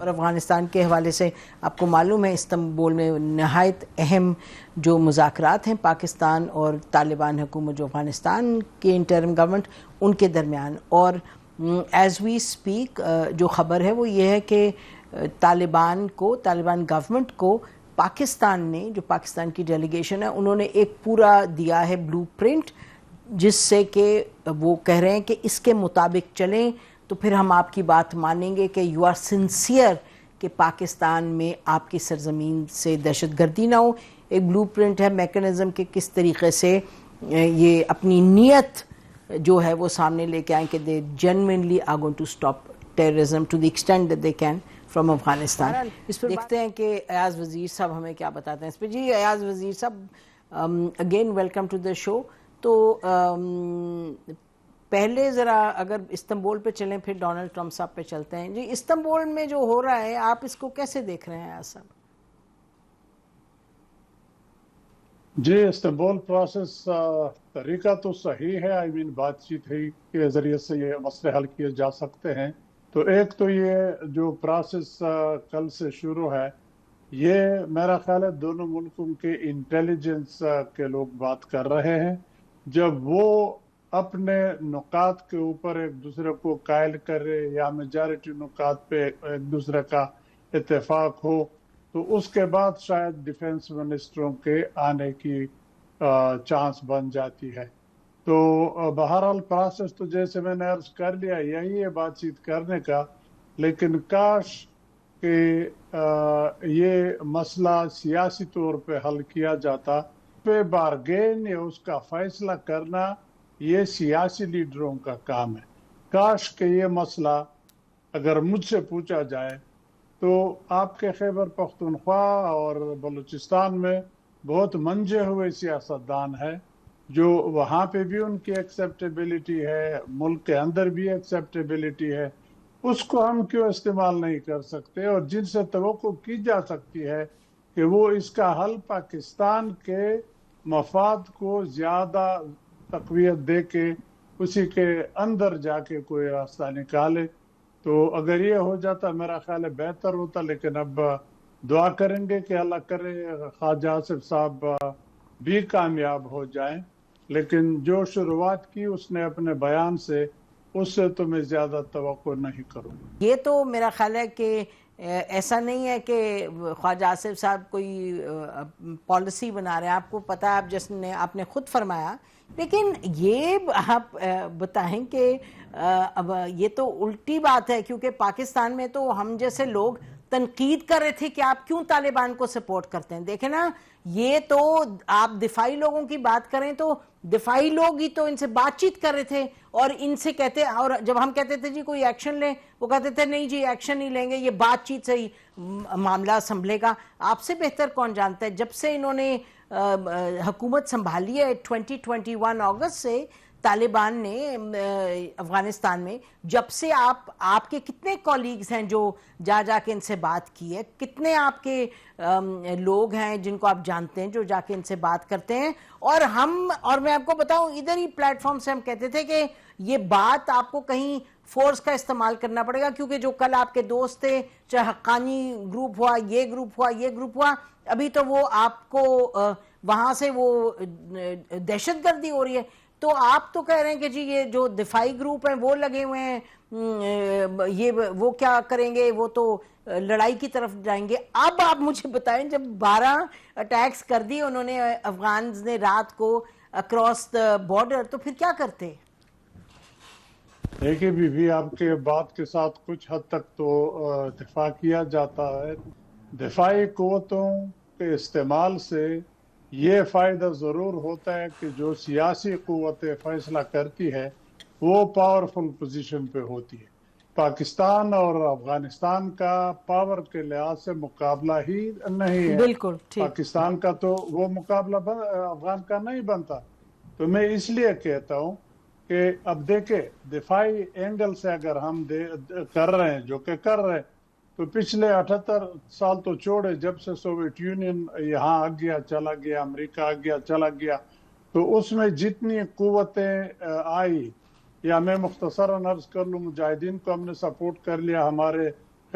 اور افغانستان کے حوالے سے آپ کو معلوم ہے استنبول میں نہایت اہم جو مذاکرات ہیں پاکستان اور طالبان حکومت جو افغانستان کے انٹرم گورنمنٹ ان کے درمیان، اور ایز وی اسپیک جو خبر ہے وہ یہ ہے کہ طالبان گورنمنٹ کو پاکستان نے، جو پاکستان کی ڈیلیگیشن ہے، انہوں نے ایک پورا دیا ہے بلو پرنٹ، جس سے کہ وہ کہہ رہے ہیں کہ اس کے مطابق چلیں تو پھر ہم آپ کی بات مانیں گے کہ یو آر سنسیئر کہ پاکستان میں آپ کی سرزمین سے دہشت گردی نہ ہو۔ ایک بلو پرنٹ ہے میکنزم کے کس طریقے سے یہ اپنی نیت جو ہے وہ سامنے لے کے آئیں کہ they genuinely are going to stop terrorism to the extent that they can from Afghanistan. اس پر دیکھتے ہیں کہ ایاز وزیر صاحب ہمیں کیا بتاتے ہیں اس پہ۔ جی ایاز وزیر صاحب، اگین ویلکم ٹو دا شو۔ تو پہلے ذرا اگر استنبول پہ چلیں پھر ڈونلڈ ٹرمپ صاحب پہ چلتے ہیں۔ جی استنبول میں جو ہو رہا ہے آپ اس کو کیسے دیکھ رہے ہیں ایاز صاحب؟ جی استنبول پروسیس طریقہ تو صحیح ہے، بات چیت ہی کے ذریعے سے یہ مسئلے حل کیے جا سکتے ہیں۔ تو ایک تو یہ جو پروسیس کل سے شروع ہے، یہ میرا خیال ہے دونوں ملکوں کے انٹیلیجنس کے لوگ بات کر رہے ہیں۔ جب وہ اپنے نکات کے اوپر ایک دوسرے کو قائل کرے یا میجارٹی نکات پہ ایک دوسرے کا اتفاق ہو، تو اس کے بعد شاید ڈیفنس منسٹروں کے آنے کی چانس بن جاتی ہے۔ تو بہرحال پروسیس تو جیسے میں نے عرض کر لیا یہی ہے بات چیت کرنے کا، لیکن کاش کہ یہ مسئلہ سیاسی طور پہ حل کیا جاتا۔ پہ بارگین یا اس کا فیصلہ کرنا یہ سیاسی لیڈروں کا کام ہے۔ کاش کہ یہ مسئلہ اگر مجھ سے پوچھا جائے تو آپ کے خیبر پختونخوا اور بلوچستان میں بہت منجے ہوئے سیاستدان ہیں جو وہاں پہ بھی ان کی ایکسیپٹیبلٹی ہے، ملک کے اندر بھی ایکسیپٹیبلٹی ہے، اس کو ہم کیوں استعمال نہیں کر سکتے؟ اور جن سے توقع کی جا سکتی ہے کہ وہ اس کا حل پاکستان کے مفاد کو زیادہ تقویت دے کے اسی کے اندر جا کے کوئی راستہ نکالے، تو اگر یہ ہو جاتا میرا خیال ہے بہتر ہوتا۔ لیکن اب دعا کریں گے کہ اللہ کرے خواجہ آصف صاحب بھی کامیاب ہو جائیں، لیکن جو شروعات کی اس نے اپنے بیان سے، اس سے تو میں زیادہ توقع نہیں کروں گا۔ یہ تو میرا خیال ہے کہ ایسا نہیں ہے کہ خواجہ آصف صاحب کوئی پالیسی بنا رہے ہیں، آپ کو پتہ ہے، جس نے آپ نے خود فرمایا، لیکن یہ آپ بتائیں کہ اب یہ تو الٹی بات ہے، کیونکہ پاکستان میں تو ہم جیسے لوگ تنقید کر رہے تھے کہ آپ کیوں طالبان کو سپورٹ کرتے ہیں۔ دیکھیں نا، یہ تو آپ دفاعی لوگوں کی بات کریں تو دفاعی لوگ ہی تو ان سے بات چیت کر رہے تھے اور ان سے کہتے، اور جب ہم کہتے تھے جی کوئی ایکشن لیں، وہ کہتے تھے نہیں جی ایکشن نہیں لیں گے، یہ بات چیت سے ہی معاملہ سنبھلے گا۔ آپ سے بہتر کون جانتا ہے، جب سے انہوں نے حکومت سنبھالی ہے 2021 اگست سے طالبان نے افغانستان میں، جب سے آپ کے کتنے کولیگز ہیں جو جا کے ان سے بات کی ہے، کتنے آپ کے لوگ ہیں جن کو آپ جانتے ہیں جو جا کے ان سے بات کرتے ہیں، اور میں آپ کو بتاؤں ادھر ہی پلیٹ فارم سے ہم کہتے تھے کہ یہ بات آپ کو کہیں فورس کا استعمال کرنا پڑے گا، کیونکہ جو کل آپ کے دوست تھے، چاہے حقانی گروپ ہوا، یہ گروپ ہوا، ابھی تو وہ آپ کو وہاں سے وہ دہشت گردی ہو رہی ہے۔ تو آپ تو کہہ رہے ہیں کہ جی یہ جو دفاعی گروپ ہیں وہ لگے ہوئے ہیں، یہ وہ کیا کریں گے، وہ تو لڑائی کی طرف جائیں گے۔ اب آپ مجھے بتائیں، جب 12 اٹیکس کر دی انہوں نے افغانز نے رات کو اکراس دا بارڈر، تو پھر کیا کرتے؟ دیکھیے بھی آپ کے بات کے ساتھ کچھ حد تک تو دفاع کیا جاتا ہے۔ دفاعی قوتوں کے استعمال سے یہ فائدہ ضرور ہوتا ہے کہ جو سیاسی قوتیں فیصلہ کرتی ہے وہ پاورفل پوزیشن پہ ہوتی ہے۔ پاکستان اور افغانستان کا پاور کے لحاظ سے مقابلہ ہی نہیں ہے، بالکل پاکستان کا تو وہ مقابلہ افغان کا نہیں بنتا۔ تو میں اس لیے کہتا ہوں کہ اب دیکھیں دفاعی اینگل سے اگر ہم کر رہے ہیں جو کہ کر رہے ہیں، تو پچھلے 78 سال تو چھوڑے، جب سے سوویت یونین یہاں آ گیا چلا گیا، امریکہ آ گیا چلا گیا، تو اس میں جتنی قوتیں آئی، یا میں مختصراً عرض کر لوں، مجاہدین کو ہم نے سپورٹ کر لیا، ہمارے